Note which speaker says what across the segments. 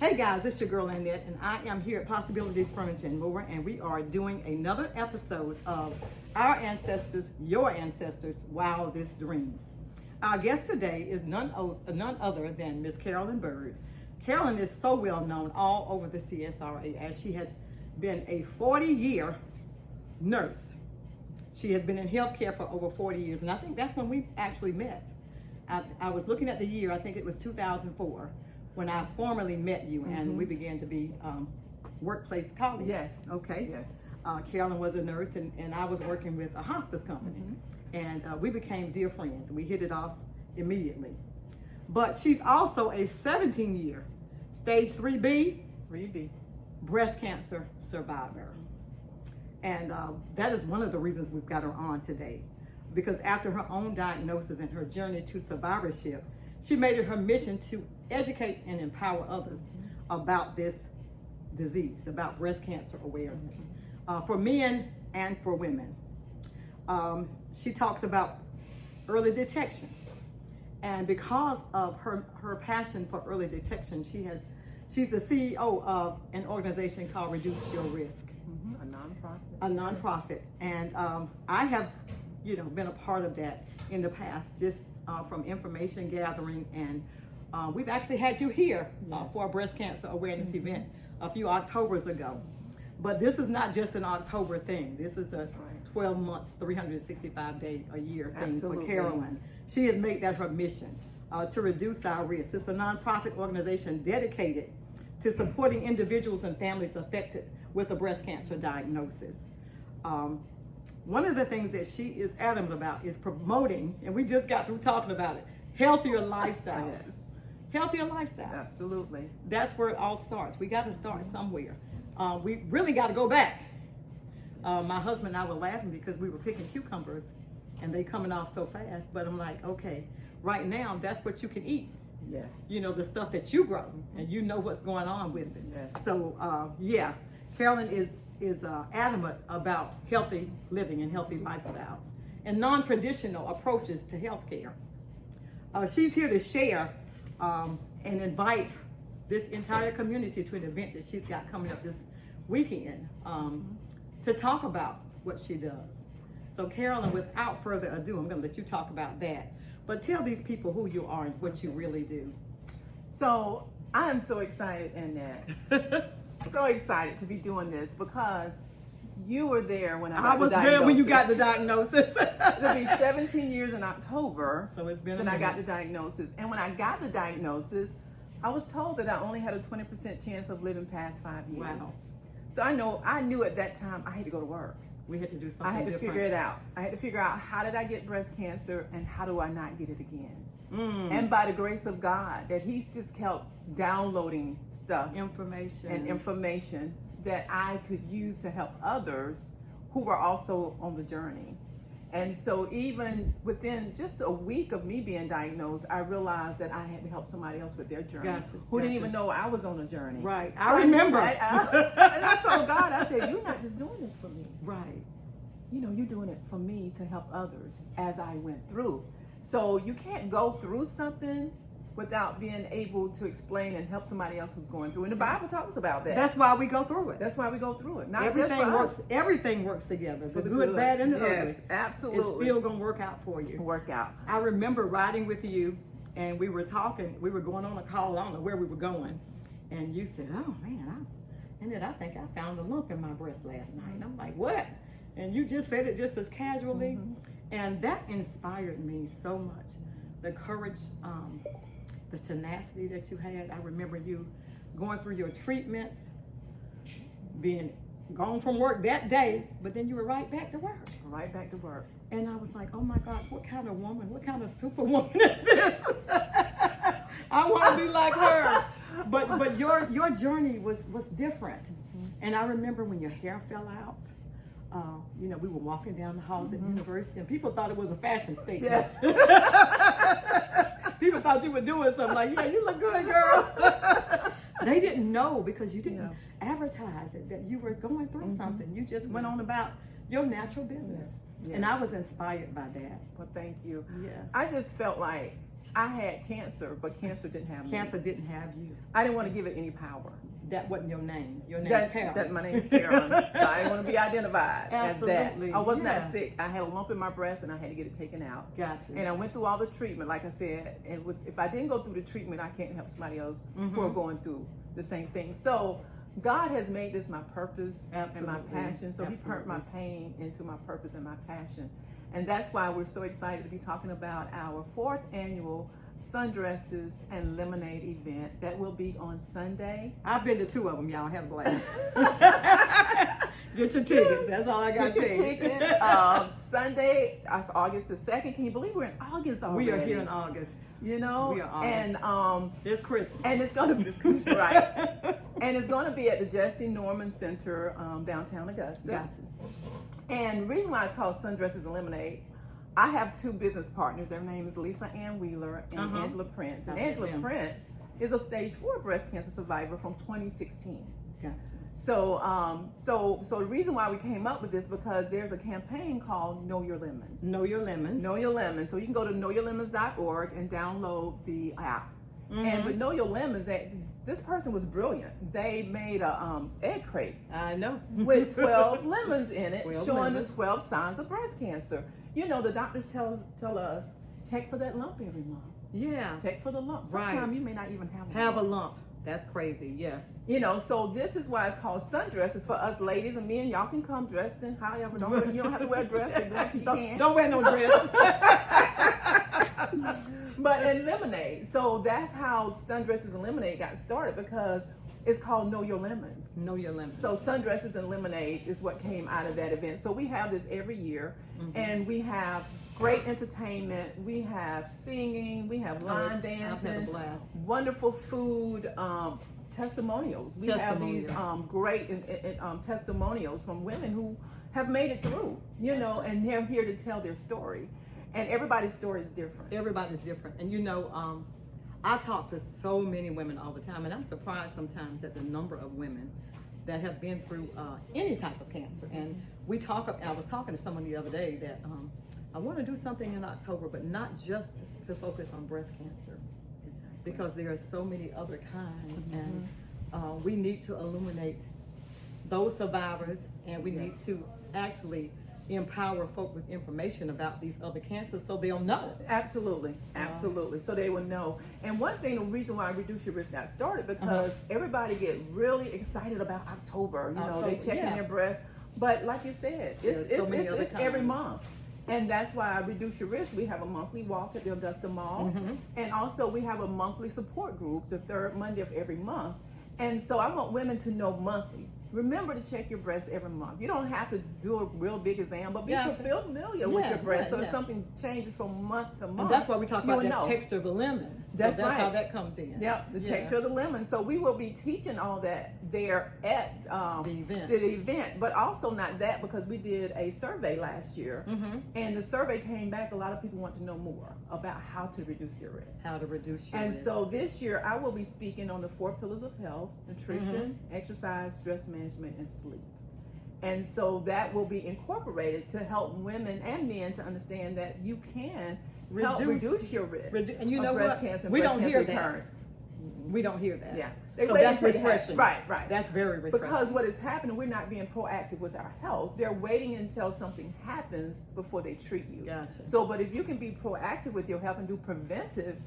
Speaker 1: Hey guys, it's your girl Annette, and I am here at Possibilities Furniture and More, and we are doing another episode of Our Ancestors, Your Ancestors' Wildest Dreams. Our guest today is none other than Miss Carolyn Byrd. Carolyn is so well known all over the CSRA as she has been a 40-year nurse. She has been in healthcare for over 40 years, and I think that's when we actually met. I was looking at the year, I think it was 2004. When I formally met you, and we began to be workplace colleagues.
Speaker 2: Yes.
Speaker 1: Okay.
Speaker 2: Yes.
Speaker 1: Carolyn was a nurse, and I was working with a hospice company, and we became dear friends. We hit it off immediately. But she's also a 17-year stage 3B breast cancer survivor, and that is one of the reasons we've got her on today, because after her own diagnosis and her journey to survivorship, she made it her mission to educate and empower others about this disease, about breast cancer awareness, for men and for women. She talks about early detection. And because of her passion for early detection, she's the CEO of an organization called Reduce Your Risk. A nonprofit. And I have, been a part of that in the past, just from information gathering, and we've actually had you here for a breast cancer awareness event a few Octobers ago. But this is not just an October thing. This is a 12 months, 365 day a year thing for Carolyn. She has made that her mission to reduce our risk. It's a nonprofit organization dedicated to supporting individuals and families affected with a breast cancer diagnosis. One of the things that she is adamant about is promoting, and we just got through talking about it, healthier lifestyles.
Speaker 2: Yes.
Speaker 1: Healthier lifestyles.
Speaker 2: Absolutely.
Speaker 1: That's where it all starts. We got to start somewhere. We really got to go back. My husband and I were laughing because we were picking cucumbers and they coming off so fast. But I'm like, okay, right now that's what you can eat.
Speaker 2: Yes.
Speaker 1: The stuff that you grow, and you know what's going on with it.
Speaker 2: Yes.
Speaker 1: So Carolyn is adamant about healthy living and healthy lifestyles and non-traditional approaches to healthcare. She's here to share and invite this entire community to an event that she's got coming up this weekend to talk about what she does. So Carolyn, without further ado, I'm going to let you talk about that. But tell these people who you are and what you really do.
Speaker 2: So I am so excited, Annette. So excited to be doing this because you were there when I got the diagnosis.
Speaker 1: I was there when you got the diagnosis.
Speaker 2: It'll be 17 years in October.
Speaker 1: So it's been
Speaker 2: when I got the diagnosis. And when I got the diagnosis, I was told that I only had a 20% chance of living past 5 years.
Speaker 1: Wow.
Speaker 2: So I knew at that time I had to go to work.
Speaker 1: We had to do something
Speaker 2: I had to
Speaker 1: different.
Speaker 2: figure it out. I had to figure out, how did I get breast cancer and how do I not get it again? And by the grace of God, that he just kept downloading stuff, information that I could use to help others who were also on the journey. And so even within just a week of me being diagnosed, I realized that I had to help somebody else with their journey who didn't even know I was on a journey.
Speaker 1: Right.
Speaker 2: So
Speaker 1: I remember.
Speaker 2: And I told God, I said, you're not just doing this for me.
Speaker 1: Right.
Speaker 2: You're doing it for me to help others as I went through. So you can't go through something without being able to explain and help somebody else who's going through. And the Bible talks about that.
Speaker 1: That's why we go through it.
Speaker 2: That's why we go through it. Not
Speaker 1: everything
Speaker 2: just for
Speaker 1: works.
Speaker 2: us.
Speaker 1: Everything works together. The good, bad, and the ugly.
Speaker 2: Yes, absolutely.
Speaker 1: It's still gonna work out for you.
Speaker 2: Work out.
Speaker 1: I remember riding with you, and we were talking. We were going on a call. I don't know where we were going, and you said, "Oh man, I think I found a lump in my breast last night." And I'm like, "What?" And you just said it just as casually, and that inspired me so much. The courage, the tenacity that you had. I remember you going through your treatments, being gone from work that day, but then you were right back to work.
Speaker 2: Right back to work.
Speaker 1: And I was like, oh my God, what kind of woman, what kind of superwoman is this? I want to be like her. But your journey was different. And I remember when your hair fell out, we were walking down the halls at university, and people thought it was a fashion statement.
Speaker 2: Yes.
Speaker 1: People thought you were doing something like, yeah, you look good, girl. They didn't know because you didn't advertise it, that you were going through something. You just went on about your natural business. Yes. And I was inspired by that.
Speaker 2: Well, thank you.
Speaker 1: Yeah.
Speaker 2: I just felt like I had cancer, but cancer didn't have me.
Speaker 1: Cancer didn't have you.
Speaker 2: I didn't want to give it any power.
Speaker 1: That wasn't your name. Your name is Carolyn.
Speaker 2: That my name is Carolyn. So I didn't want to be identified
Speaker 1: Absolutely.
Speaker 2: as that. I was not sick. I had a lump in my breast and I had to get it taken out.
Speaker 1: Gotcha.
Speaker 2: And I went through all the treatment, like I said. And if I didn't go through the treatment, I can't help somebody else who are going through the same thing. So God has made this my purpose and my passion. So He's turned my pain into my purpose and my passion. And that's why we're so excited to be talking about our 4th annual Sundresses and Lemonade event that will be on Sunday.
Speaker 1: I've been to 2 of them, y'all. Have a blast. Get your tickets. That's all I got to tell you.
Speaker 2: Get your tickets. Sunday, that's August the 2nd. Can you believe we're in August already?
Speaker 1: We are here in August.
Speaker 2: You know?
Speaker 1: We are August.
Speaker 2: And
Speaker 1: it's Christmas.
Speaker 2: And it's going to be, right. And it's going to be at the Jesse Norman Center, downtown Augusta.
Speaker 1: Gotcha.
Speaker 2: And the reason why it's called Sundresses and Lemonade, I have 2 business partners. Their name is Lisa Ann Wheeler and Angela Prince. And Angela Prince is a stage 4 breast cancer survivor from 2016.
Speaker 1: Gotcha.
Speaker 2: So, so the reason why we came up with this because there's a campaign called Know Your Lemons.
Speaker 1: Know Your Lemons.
Speaker 2: Know Your Lemons. So you can go to knowyourlemons.org and download the app. And with Know Your Lemons, this person was brilliant. They made a egg crate.
Speaker 1: I know.
Speaker 2: With 12 lemons in it,
Speaker 1: 12
Speaker 2: showing
Speaker 1: lemons.
Speaker 2: the 12 signs of breast cancer. You know, the doctors tell us, check for that lump every month.
Speaker 1: Yeah.
Speaker 2: Check for the lump.
Speaker 1: Right.
Speaker 2: Sometimes you may not even have
Speaker 1: Have a lump. That's crazy. Yeah.
Speaker 2: You know, so this is why it's called sundresses for us ladies and men. Y'all can come dressed in however. You don't have to wear a dress, but you can.
Speaker 1: Don't wear no dress.
Speaker 2: But in lemonade. So that's how Sundresses and Lemonade got started because it's called Know Your Lemons.
Speaker 1: Know Your Lemons.
Speaker 2: So Sundresses and Lemonade is what came out of that event. So we have this every year, and we have great entertainment. We have singing. We have line dancing.
Speaker 1: I've had a blast.
Speaker 2: Wonderful food. Testimonials. We have these great testimonials from women who have made it through, you know, and they're here to tell their story. And everybody's story is different.
Speaker 1: Everybody's different. And you know, I talk to so many women all the time, and I'm surprised sometimes at the number of women that have been through any type of cancer. And I was talking to someone the other day that I want to do something in October, but not just to focus on breast cancer, because there are so many other kinds, and we need to illuminate those survivors, and we need to actually empower folk with information about these other cancers so they'll know.
Speaker 2: Absolutely. So they will know. And one thing, the reason why Reduce Your Risk got started, because everybody get really excited about October. You know, they checking their breast. But like you said, it's every month. And that's why Reduce Your Risk, we have a monthly walk at the Augusta Mall. And also we have a monthly support group the 3rd Monday of every month. And so I want women to know monthly. Remember to check your breast every month. You don't have to do a real big exam, but be familiar with your breast. So if something changes from month to month,
Speaker 1: and that's why we talk about that texture of the lemon.
Speaker 2: That's
Speaker 1: right. How that comes in.
Speaker 2: Yep, the texture of the lemon. So we will be teaching all that there at the event. But also not that, because we did a survey last year, and the survey came back. A lot of people want to know more about how to reduce your risk.
Speaker 1: How to reduce your risk.
Speaker 2: And so this year I will be speaking on the 4 pillars of health: nutrition, exercise, stress management, and sleep. And so that will be incorporated to help women and men to understand that you can help reduce your risk
Speaker 1: and you know
Speaker 2: of breast
Speaker 1: what?
Speaker 2: cancer.
Speaker 1: We don't hear
Speaker 2: recurrence.
Speaker 1: that. We don't hear that.
Speaker 2: Yeah.
Speaker 1: So that's refreshing.
Speaker 2: Right.
Speaker 1: That's very refreshing.
Speaker 2: Because what is happening, we're not being proactive with our health. They're waiting until something happens before they treat you.
Speaker 1: Gotcha.
Speaker 2: So, but if you can be proactive with your health and do preventive,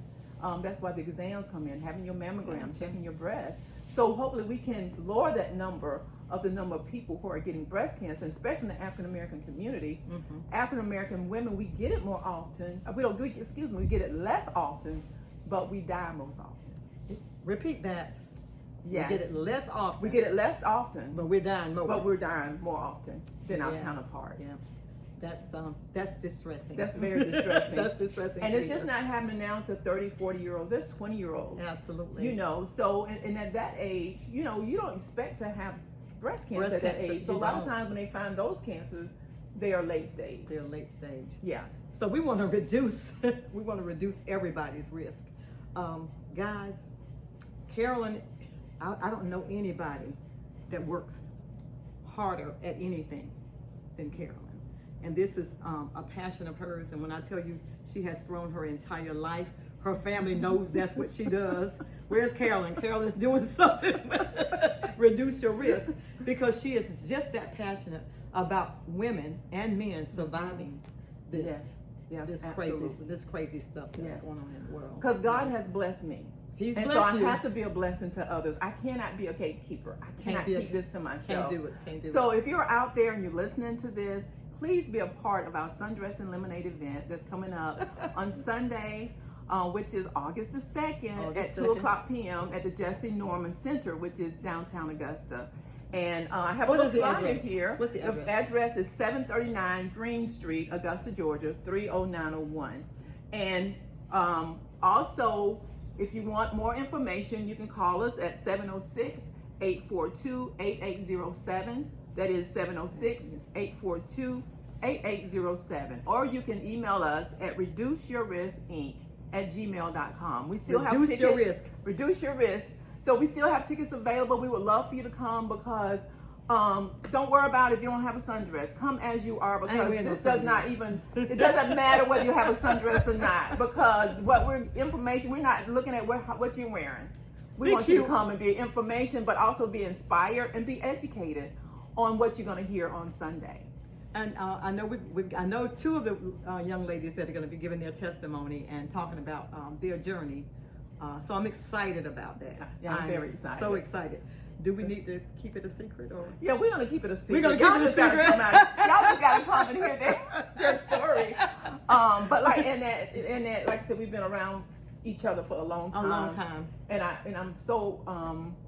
Speaker 2: that's why the exams come in, having your mammogram, checking your breast. So hopefully we can lower that number of people who are getting breast cancer, especially in the African American community. African American women, we get it more often. We get it less often, but we die most often.
Speaker 1: Repeat that.
Speaker 2: Yes.
Speaker 1: We get it less often.
Speaker 2: We get it less often,
Speaker 1: but we're dying more.
Speaker 2: But we're dying more often than our counterparts.
Speaker 1: Yeah. That's distressing.
Speaker 2: That's very distressing.
Speaker 1: That's distressing.
Speaker 2: And it's just not happening now to 30, 40-year-olds. There's 20-year-olds.
Speaker 1: Absolutely.
Speaker 2: You know, so and at that age, you know, you don't expect to have breast cancer at that age. So a lot of times when they find those cancers, they are late stage.
Speaker 1: They're late stage.
Speaker 2: Yeah.
Speaker 1: So we want to reduce everybody's risk. Guys, Carolyn, I don't know anybody that works harder at anything than Carolyn. And this is a passion of hers. And when I tell you, she has thrown her entire life, her family knows that's what she does. Where's Carolyn? Carolyn's doing something. Reduce your risk, because she is just that passionate about women and men surviving this.
Speaker 2: Yes,
Speaker 1: This crazy stuff that's going on in the world.
Speaker 2: Because God has blessed me.
Speaker 1: He's
Speaker 2: and
Speaker 1: blessed
Speaker 2: so
Speaker 1: you.
Speaker 2: I have to be a blessing to others. I cannot be a gatekeeper. I cannot keep this to myself.
Speaker 1: Can't do it.
Speaker 2: So if you're out there and you're listening to this, please be a part of our Sundress and Lemonade event that's coming up on Sunday, which is August the 2nd at 2 o'clock p.m. at the Jesse Norman Center, which is downtown Augusta. And I have a little flyer here.
Speaker 1: What's the address?
Speaker 2: The address is 739 Green Street, Augusta, Georgia, 30901. And also, if you want more information, you can call us at 706-842-8807. That is 706-842-8807. Or you can email us at reduceyourriskinc@gmail.com. We still have tickets.
Speaker 1: Reduce your risk.
Speaker 2: Reduce your risk. So we still have tickets available. We would love for you to come, because don't worry about if you don't have a sundress. Come as you are, because this does not even, it doesn't matter whether you have a sundress or not, because we're not looking at what you're wearing. We want you to come and be information, but also be inspired and be educated on what you're going to hear on Sunday.
Speaker 1: And I know I know two of the young ladies that are going to be giving their testimony and talking about their journey. So I'm excited about that.
Speaker 2: Yeah, I'm very excited.
Speaker 1: So excited. Do we need to keep it a secret, or?
Speaker 2: Yeah, we're gonna keep it a secret.
Speaker 1: We're gonna keep it a secret.
Speaker 2: Y'all just gotta come and hear their story. But like in that, like I said, we've been around each other for a long time. And I'm so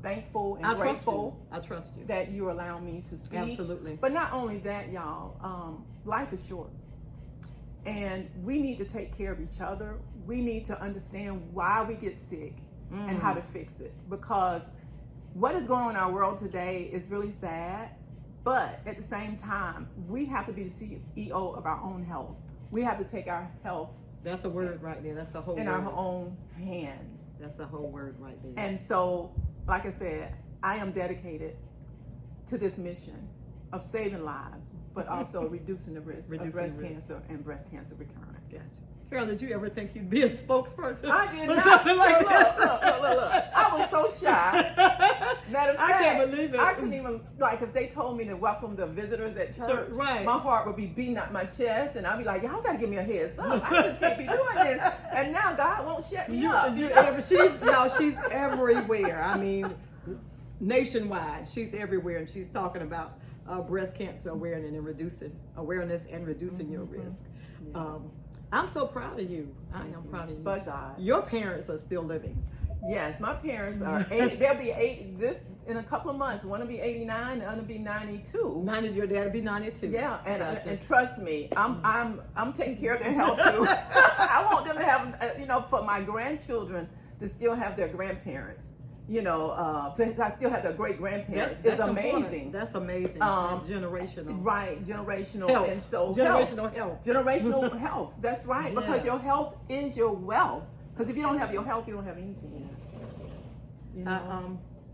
Speaker 2: thankful and grateful.
Speaker 1: I trust you
Speaker 2: that you allow me to speak.
Speaker 1: Absolutely.
Speaker 2: But not only that, y'all, life is short, and we need to take care of each other. We need to understand why we get sick and how to fix it, because what is going on in our world today is really sad. But at the same time, we have to be the CEO of our own health. We have to take our health.
Speaker 1: That's a word right there. That's a whole
Speaker 2: in
Speaker 1: word.
Speaker 2: our own hands.
Speaker 1: That's a whole word right there.
Speaker 2: And so, like I said, I am dedicated to this mission of saving lives, but also reducing the risk of breast cancer and breast cancer recurrence.
Speaker 1: Gotcha. Carol, did you ever think you'd be a spokesperson?
Speaker 2: I did not.
Speaker 1: Something like
Speaker 2: look. I was so shy. Matter of fact,
Speaker 1: I can't believe it.
Speaker 2: I couldn't even, like, if they told me to welcome the visitors at church,
Speaker 1: right.
Speaker 2: My heart would be beating out my chest, and I'd be like, y'all gotta give me a heads up. I just can't be doing this. And now God won't shut me up.
Speaker 1: She's everywhere. I mean, nationwide. She's everywhere, and she's talking about breast cancer awareness and reducing your risk. Yes. I'm so proud of you. I am proud of you.
Speaker 2: But God.
Speaker 1: Your parents are still living.
Speaker 2: Yes, my parents are 80. They'll be 80 just in a couple of months. One will be 89, the other will be 92.
Speaker 1: Your dad will be 92.
Speaker 2: Yeah, and trust me, I'm taking care of their health too. I want them to have, for my grandchildren to still have their grandparents. I still have their great grandparents. It's amazing.
Speaker 1: Important. That's amazing. Generational.
Speaker 2: Right, generational
Speaker 1: health.
Speaker 2: And so
Speaker 1: generational health.
Speaker 2: Generational health. That's right.
Speaker 1: Yeah.
Speaker 2: Because your health is your wealth. Because if you don't have your health, you don't have anything.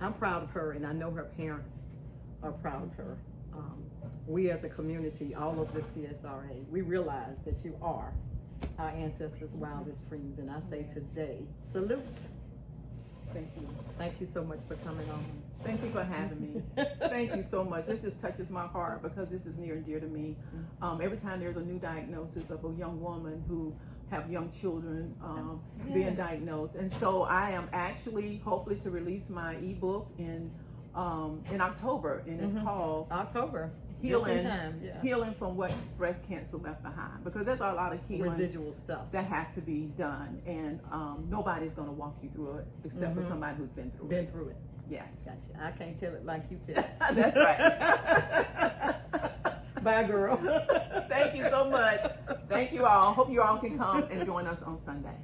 Speaker 1: I'm proud of her, and I know her parents are proud of her. We as a community, all of the CSRA, we realize that you are our ancestors' wildest dreams, and I say today, salute.
Speaker 2: Thank you.
Speaker 1: Thank you so much for coming on.
Speaker 2: Thank you for having me. Thank you so much. This just touches my heart because this is near and dear to me. Every time there's a new diagnosis of a young woman who have young children being diagnosed. And so I am actually hopefully to release my ebook in October, and it's called
Speaker 1: October.
Speaker 2: Healing from what breast cancer left behind, because there's a lot of healing
Speaker 1: residual stuff
Speaker 2: that have to be done, and nobody's going to walk you through it except for somebody who's been through it. Yes. Gotcha.
Speaker 1: I can't tell it like you tell it.
Speaker 2: That's right.
Speaker 1: Bye, girl.
Speaker 2: Thank you so much. Thank you all. Hope you all can come and join us on Sunday.